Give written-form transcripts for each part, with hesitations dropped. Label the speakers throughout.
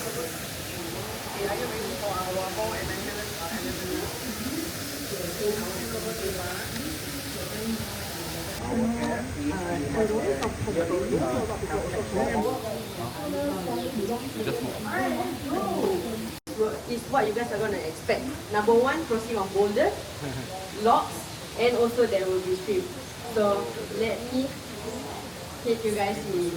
Speaker 1: Are you ready for our whole adventurous activity? Is what you guys are gonna expect. Number one, crossing of boulders, logs, and also there will be stream. So let me take you guys in.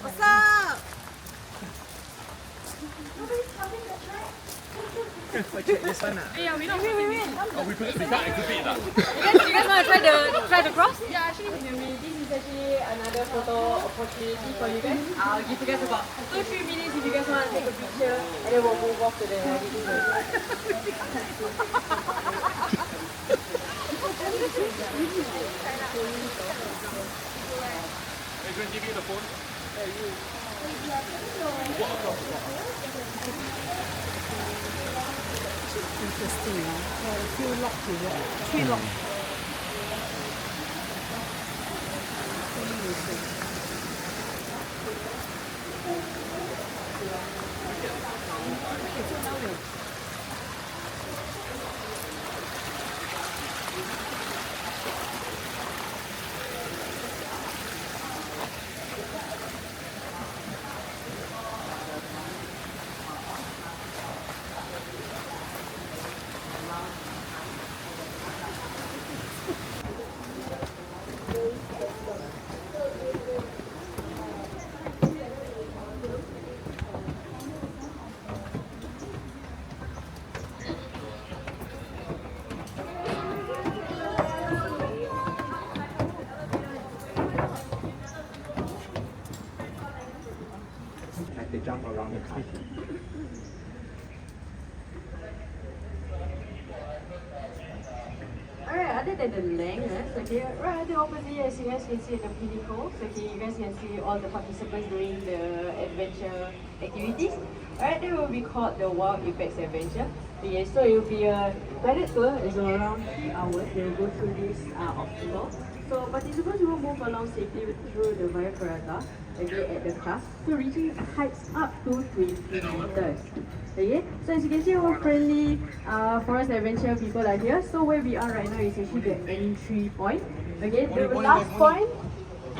Speaker 2: What's up?
Speaker 3: Yeah, we don't really.
Speaker 4: Oh, we put it back into feet that.
Speaker 2: You guys want to try the cross?
Speaker 1: Yeah, actually, this is actually another photo opportunity for you guys. I'll give you guys about 2-3 minutes if you guys want to take a picture, and then we'll move off to the editing room.
Speaker 4: Adrian, give you the phone.
Speaker 3: Interesting. A few locks to walk. 3 locks.
Speaker 5: As they jump around the car.
Speaker 1: Alright, other than the length, okay, right at the opposite, as you guys can see in the pinnacles, okay, you guys can see all the participants doing the adventure activities. Alright, that will be called the Wild Apex Adventure. Okay, so it will be a guided tour, it's around 3 hours, they will go through this obstacle. So participants will move along safely through the Via Ferrata, okay, at the class, so reaching heights up to 20 meters. Okay, so as you can see, our friendly forest adventure people are here. So where we are right now is actually the entry point. Okay, the last point.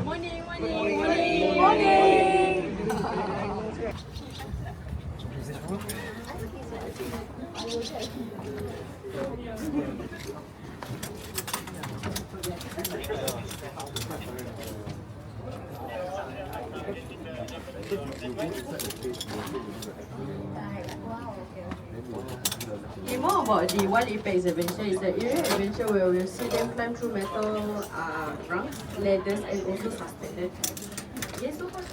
Speaker 1: Morning, morning, morning, morning. Okay, more about the Wild Apex Adventure is an area adventure where we'll see them climb through metal rungs, ladders, and also suspended. Yes, so far.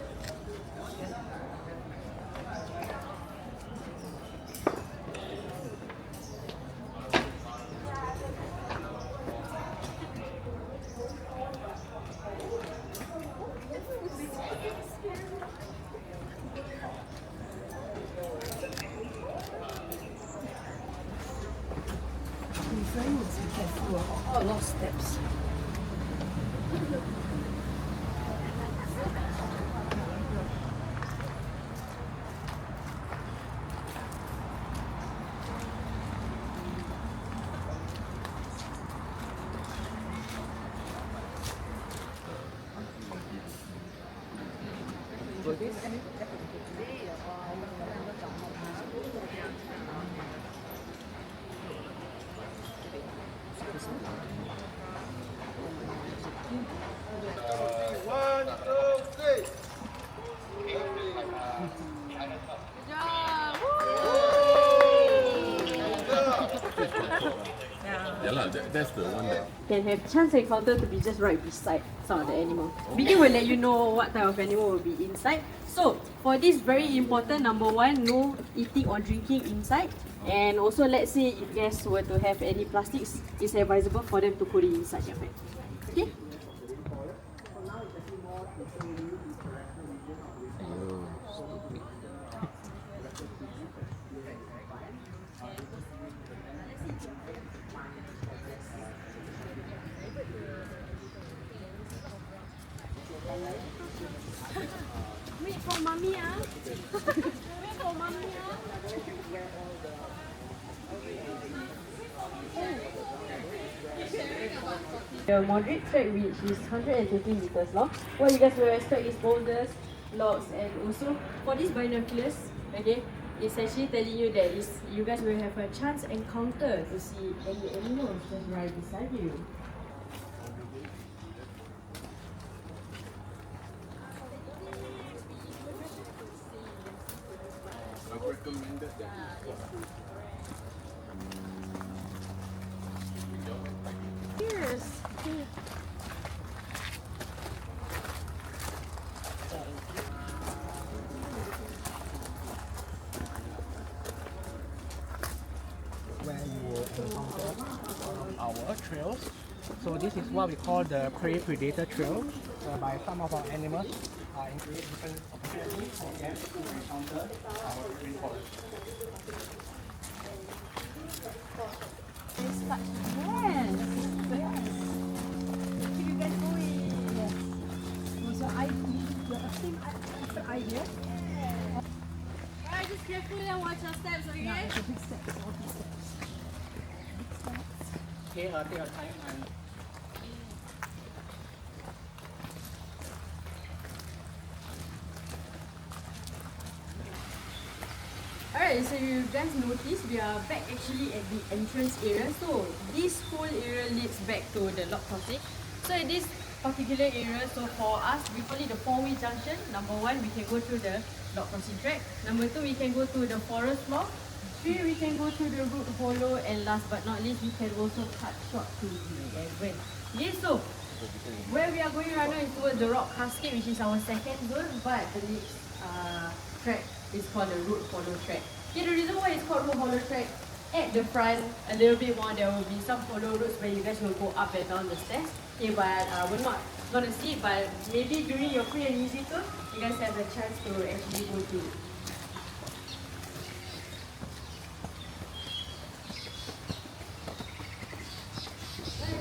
Speaker 3: Oh, a lot of steps.
Speaker 4: lah, that's the one that.
Speaker 1: Can have chance encounter to be just right beside some of the animal. Begin will let you know what type of animal will be inside. So for this very important, number one, no eating or drinking inside. And also let's say if guests were to have any plastics, it's advisable for them to put it inside their bag. Okay? Wait for mommy, ah. Wait for mommy, ah. The moderate track which is 120 meters long. What you guys will expect is boulders, logs, and also for these binoculars, okay, it's actually telling you that you guys will have a chance encounter to see any animals just right beside you.
Speaker 4: I've recommended that.
Speaker 1: Cheers!
Speaker 3: Where you will encounter our trails. So this is what we call the prey predator trail, whereby some of our animals are in different opportunities for them to encounter our rainforest.
Speaker 2: Alright, just carefully and watch your steps, okay?
Speaker 3: Okay, take your time and
Speaker 1: Alright, so you guys notice we are back actually at the entrance area. So this whole area leads back to the lock crossing. So in this particular area, so for us, we call it the four-way junction. Number one, we can go through the lock crossing track. Number two, we can go to the forest floor. Three, we can go to the root hollow. And last but not least, we can also cut short to the entrance. Okay, so where we are going right now is towards the rock cascade, which is our second zone. But the next track is called the root hollow track. Okay, the reason why it's called root hollow track, at the front a little bit more there will be some follow routes where you guys will go up and down the stairs. Okay, but we're not gonna see it, but maybe during your free and easy tour, you guys have a chance to actually go to it.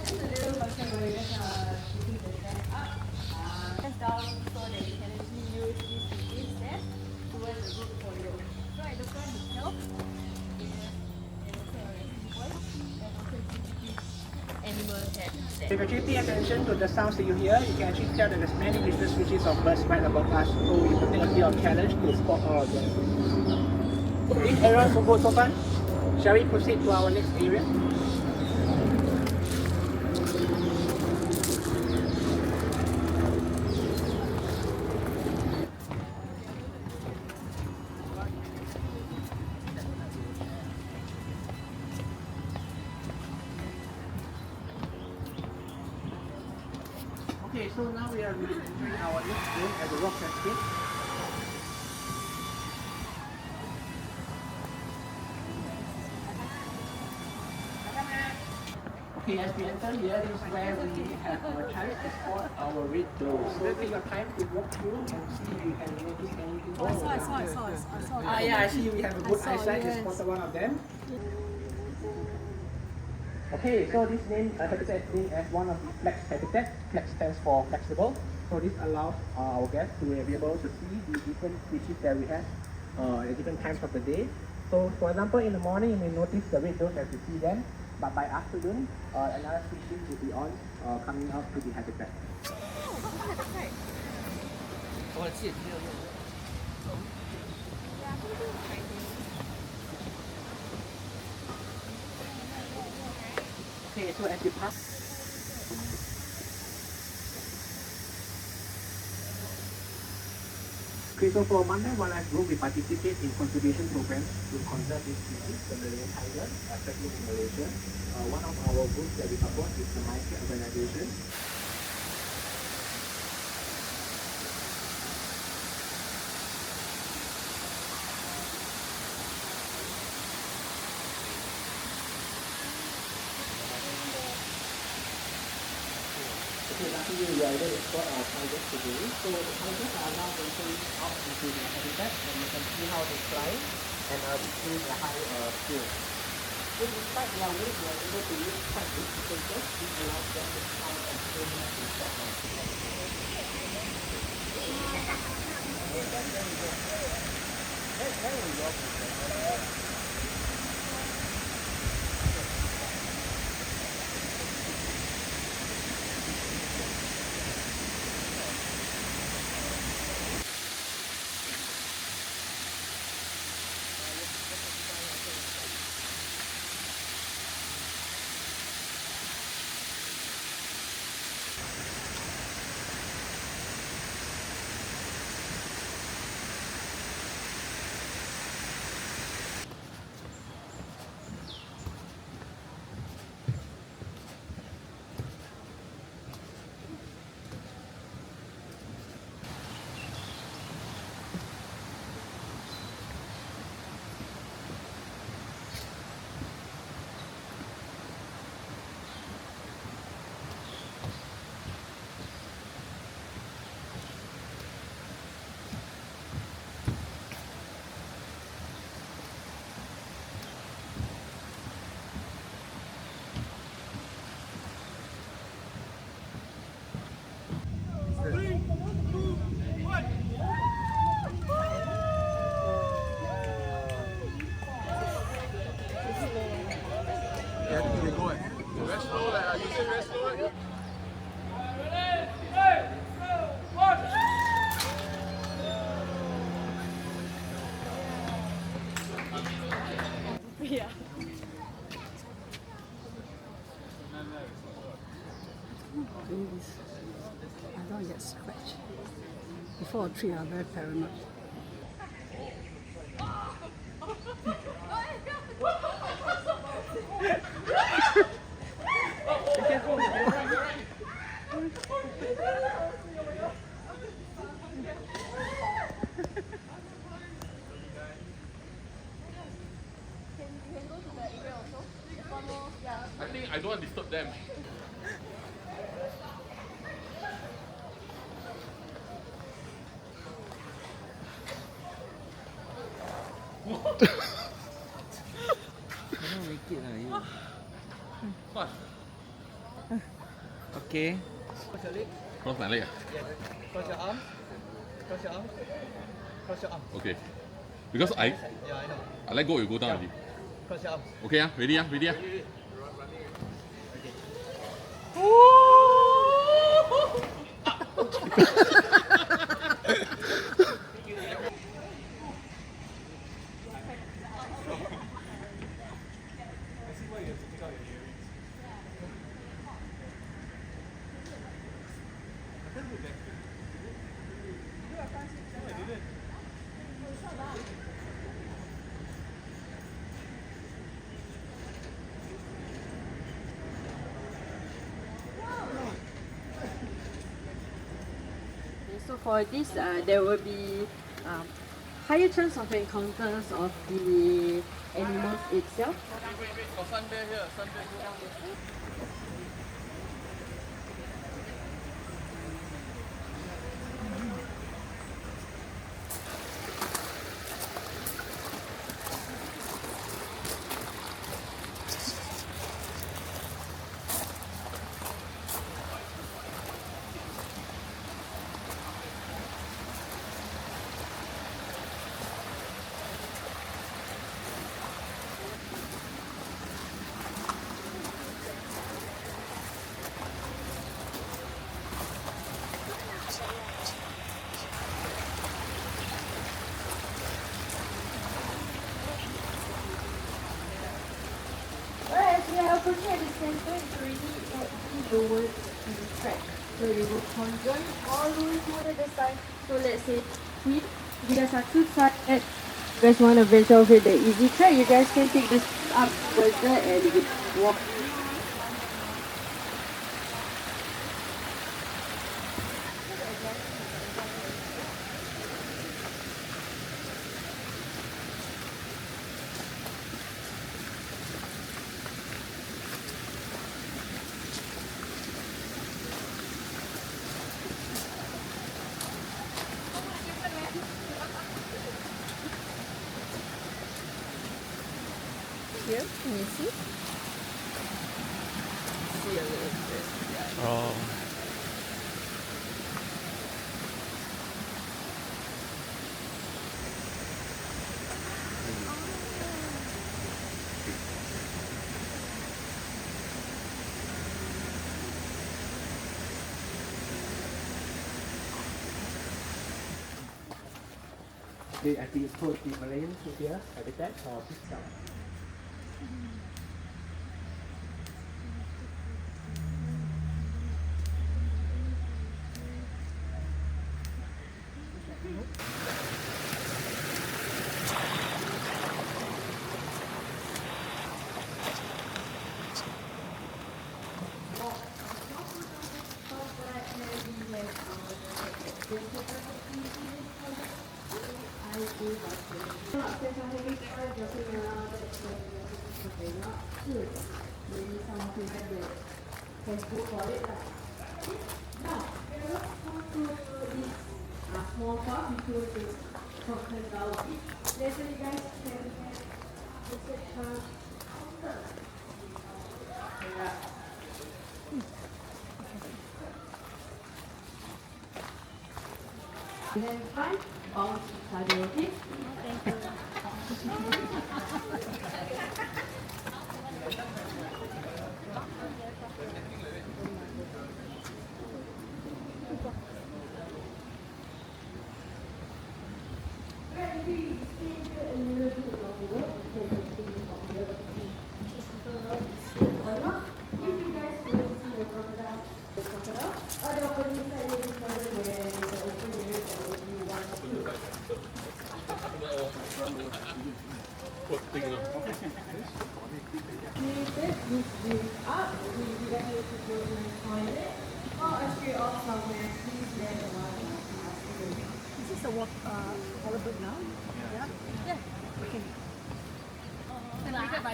Speaker 1: Just a little function where you guys are keeping the stairs up, stairs down, so that you can actually use these 15 steps towards the root hollow. So at the front itself, animal habitat.
Speaker 3: if you actually pay attention to the sounds that you hear, you can actually tell that there's many different species of birds right above us. So we put in a bit of challenge to spot all of them. If everyone's so good so far, shall we proceed to our next area? Okay, so now we are entering our next zone at the rock cascade. Okay, as we enter here, this is where we have our chance to spot our red does. So take your time to walk through and see if you can notice anything.
Speaker 2: I saw.
Speaker 3: Yeah, I see we have a good
Speaker 2: saw,
Speaker 3: eyesight to
Speaker 2: yes.
Speaker 3: spot one of them. Okay, so this name habitat is named as one of the flex habitat. Flex stands for flexible. So this allows our guests to be able to see the different species that we have at different times of the day. So for example, in the morning you may notice the red does as you see them, but by afternoon another species will be on coming out to the habitat. Okay, so as you pass. Okay, so for Mandai Wildlife Group, we participate in conservation programs to conserve this species, the Malayan tiger, especially in Malaysia. One of our groups that we support is the MyCare organization. Okay, luckily we are able to spot our tigers today. So the tigers are now entering out into their habitat, and you can see how they fly and display their high skills. So despite their weight, they are able to reach quite big distances, which allows them to find and swim to stop.
Speaker 4: Very slow, like, you say very slow, like.
Speaker 2: Yeah.
Speaker 6: Doing this, I don't get scratched. Before a trip, I'm very paranoid.
Speaker 4: I think I don't want to disturb them.
Speaker 7: Cannot make it lah, you.
Speaker 4: What?
Speaker 7: Okay.
Speaker 3: Cross your leg.
Speaker 4: Cross my leg.
Speaker 3: Yes. Cross your arms. Cross your arms. Cross your arms.
Speaker 4: Okay. Because I
Speaker 3: Yeah, I know.
Speaker 4: let go, you go down already.
Speaker 3: Cross your arms.
Speaker 4: Okay, ready, ready.
Speaker 1: So for this, there will be higher chance of encounters of the animals itself.
Speaker 4: Wait, got sun bear here, sun bear here.
Speaker 1: Alright, as we are approaching at the center, it's already heading towards the track. So we will conjoin all the way to the other side. So let's say tweet You guys are too tired. You guys want to venture over the easy track, you guys can take this up towards there and you can walk.
Speaker 6: Here, can you see? See a little bit. Yeah.
Speaker 4: Oh.
Speaker 3: They actually approach the marine here, habitat or system.
Speaker 1: Small park because it's crocodile. Later you guys can visit her. And then front, bounce, side, okay?
Speaker 6: Is this the halibut now? Yeah. Okay.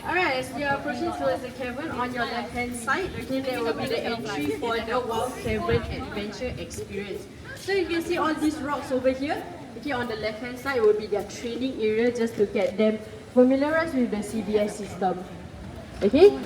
Speaker 1: Alright, as we are approaching towards the cavern, on your left hand side, okay, there will be the entry for the Wild Cavern Adventure Experience. So you can see all these rocks over here. Okay, on the left hand side will be their training area just to get them familiarized with the CBS system. Okay?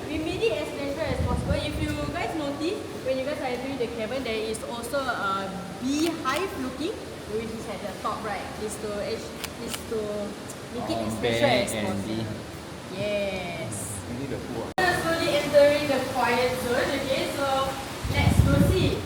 Speaker 1: We made it as natural as possible. If you guys notice, when you guys are entering the cabin, there is also a beehive looking, which is at the top right. Is to make it as natural as possible. Yes. We are slowly entering the quiet zone. Okay, so let's proceed.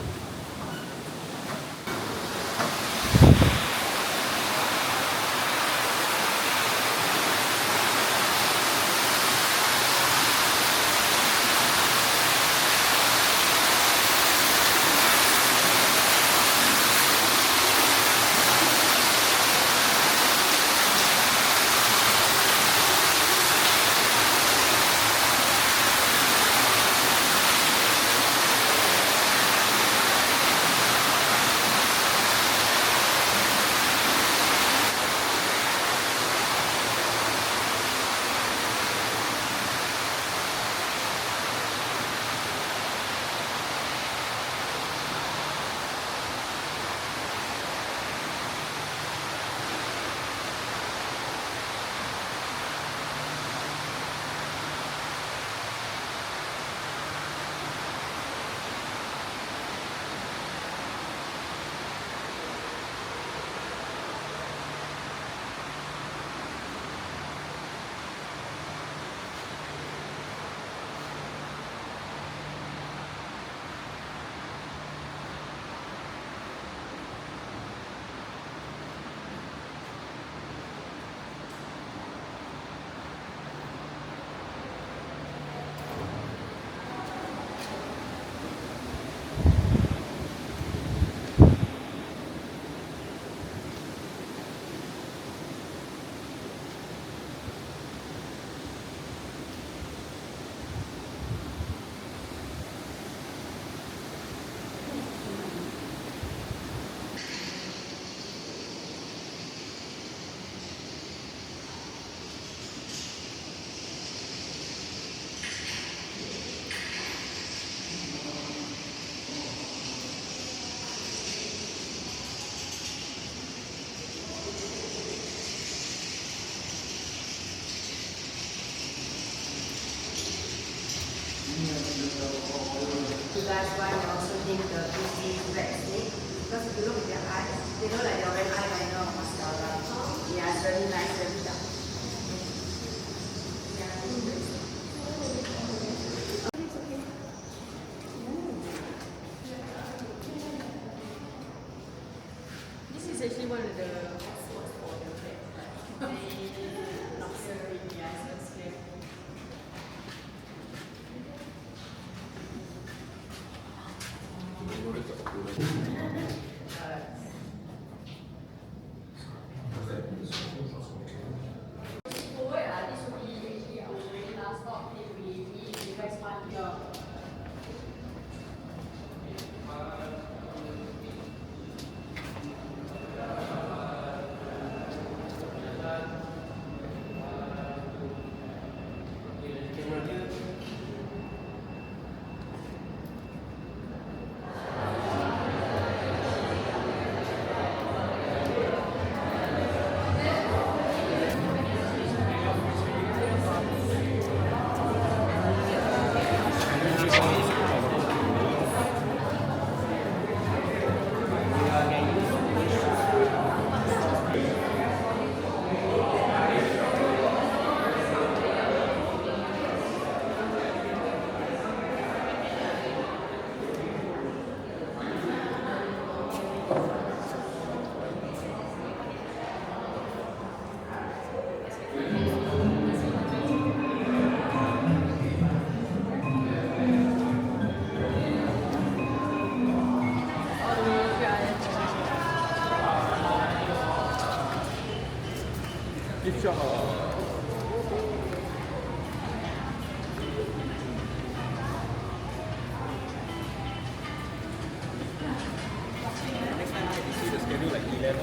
Speaker 7: That's why I also think the beauty vaccine, because if you look at their eyes, they look like they're wearing eyeliner or mascara. Yeah, it's very nice, very dark.
Speaker 1: This is actually one of the spots for the luxury items here.
Speaker 4: Gift shop. Next time I can see the schedule like 11.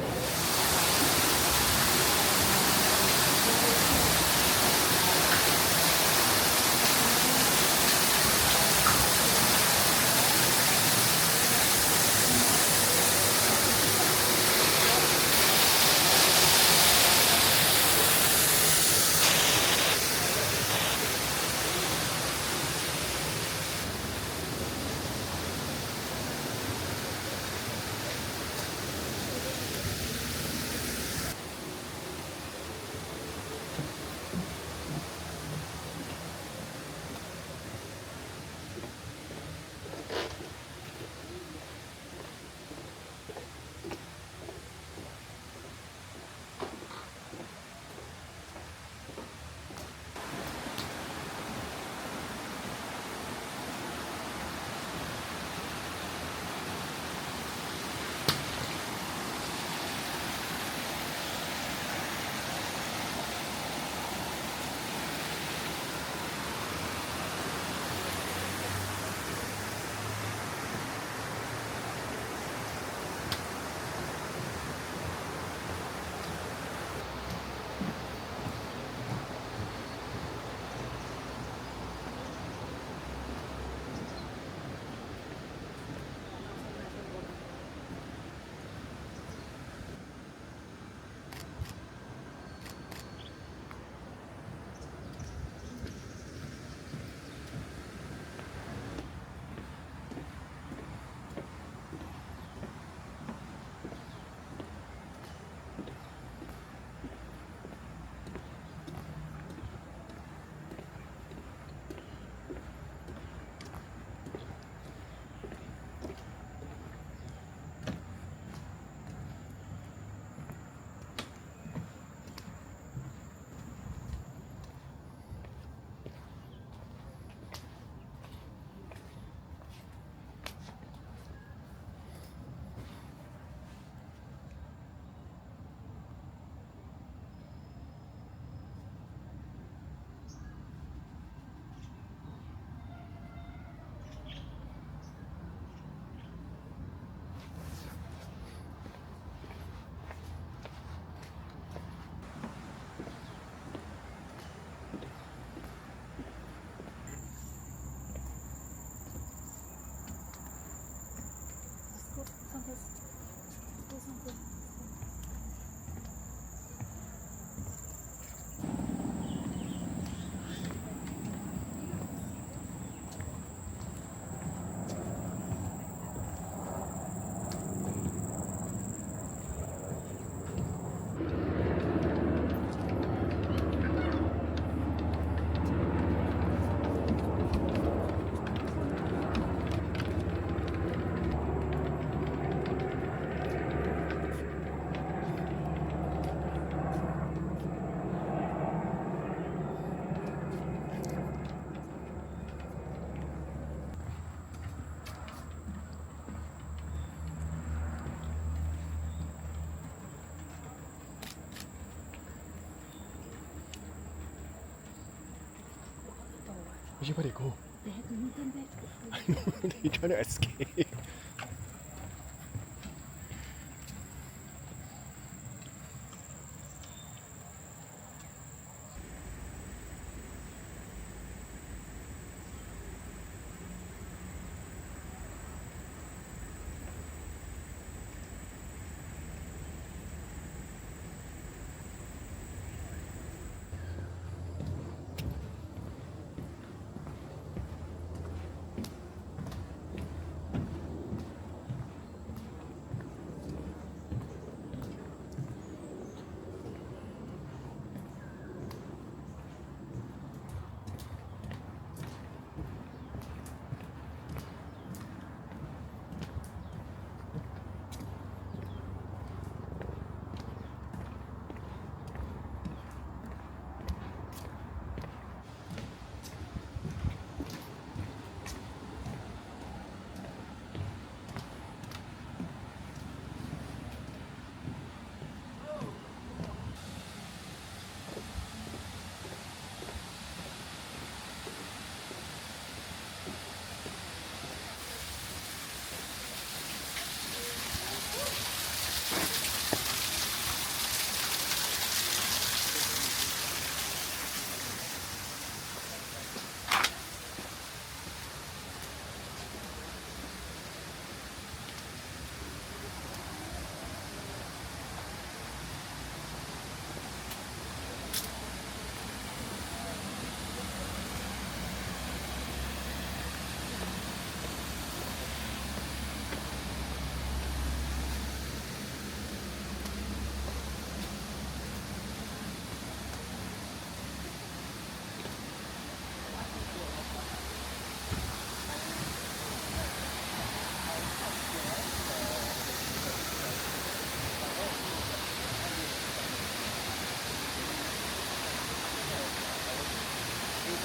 Speaker 4: Which where they go?
Speaker 6: They have to return back.
Speaker 4: I know, they trying to escape.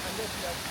Speaker 3: Under